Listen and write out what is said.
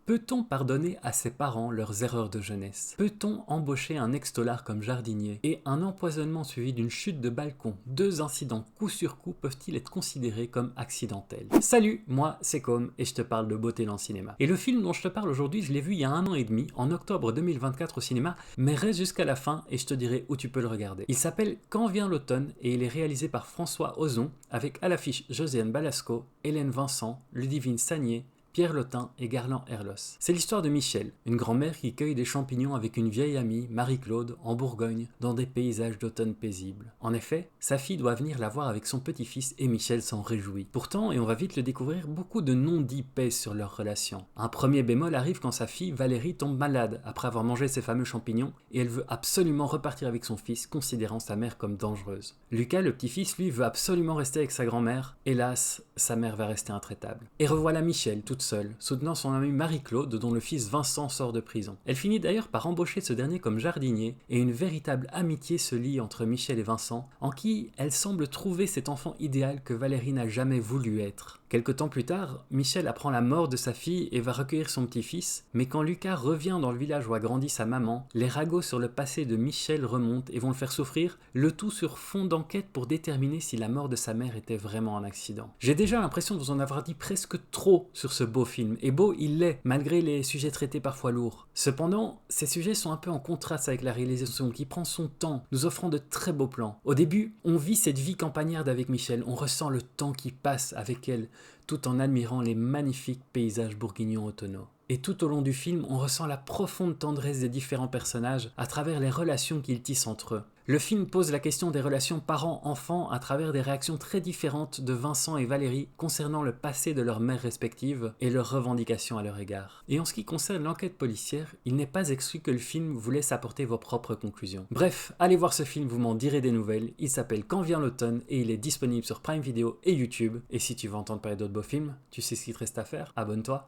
Peut-on pardonner à ses parents leurs erreurs de jeunesse? Peut-on embaucher un ex-tolard comme jardinier? Et un empoisonnement suivi d'une chute de balcon, deux incidents coup sur coup peuvent-ils être considérés comme accidentels? Salut, moi c'est Com et je te parle de beauté dans le cinéma. Et le film dont je te parle aujourd'hui, je l'ai vu il y a 1 an et demi, en octobre 2024 au cinéma, mais reste jusqu'à la fin et je te dirai où tu peux le regarder. Il s'appelle Quand vient l'automne et il est réalisé par François Ozon, avec à l'affiche Josiane Balasco, Hélène Vincent, Ludivine Sagnier, Pierre Lotin et Garland Herlos. C'est l'histoire de Michel, une grand-mère qui cueille des champignons avec une vieille amie, Marie-Claude, en Bourgogne, dans des paysages d'automne paisibles. En effet, sa fille doit venir la voir avec son petit-fils et Michel s'en réjouit. Pourtant, et on va vite le découvrir, beaucoup de non-dits pèsent sur leur relation. Un premier bémol arrive quand sa fille, Valérie, tombe malade après avoir mangé ses fameux champignons et elle veut absolument repartir avec son fils, considérant sa mère comme dangereuse. Lucas, le petit-fils, lui, veut absolument rester avec sa grand-mère. Hélas, sa mère va rester intraitable. Et revoilà Michel, toute seule, soutenant son amie Marie-Claude dont le fils Vincent sort de prison. Elle finit d'ailleurs par embaucher ce dernier comme jardinier et une véritable amitié se lie entre Michel et Vincent, en qui elle semble trouver cet enfant idéal que Valérie n'a jamais voulu être. Quelque temps plus tard, Michel apprend la mort de sa fille et va recueillir son petit-fils, mais quand Lucas revient dans le village où a grandi sa maman, les ragots sur le passé de Michel remontent et vont le faire souffrir, le tout sur fond d'enquête pour déterminer si la mort de sa mère était vraiment un accident. J'ai déjà l'impression de vous en avoir dit presque trop sur ce beau film, et beau il l'est, malgré les sujets traités parfois lourds. Cependant, ces sujets sont un peu en contraste avec la réalisation qui prend son temps, nous offrant de très beaux plans. Au début, on vit cette vie campagnarde avec Michel, on ressent le temps qui passe avec elle, tout en admirant les magnifiques paysages bourguignons automnaux. Et tout au long du film, on ressent la profonde tendresse des différents personnages à travers les relations qu'ils tissent entre eux. Le film pose la question des relations parents-enfants à travers des réactions très différentes de Vincent et Valérie concernant le passé de leurs mères respectives et leurs revendications à leur égard. Et en ce qui concerne l'enquête policière, il n'est pas exclu que le film vous laisse apporter vos propres conclusions. Bref, allez voir ce film, vous m'en direz des nouvelles. Il s'appelle Quand vient l'automne et il est disponible sur Prime Video et YouTube. Et si tu veux entendre parler d'autres beaux films, tu sais ce qu'il te reste à faire, abonne-toi.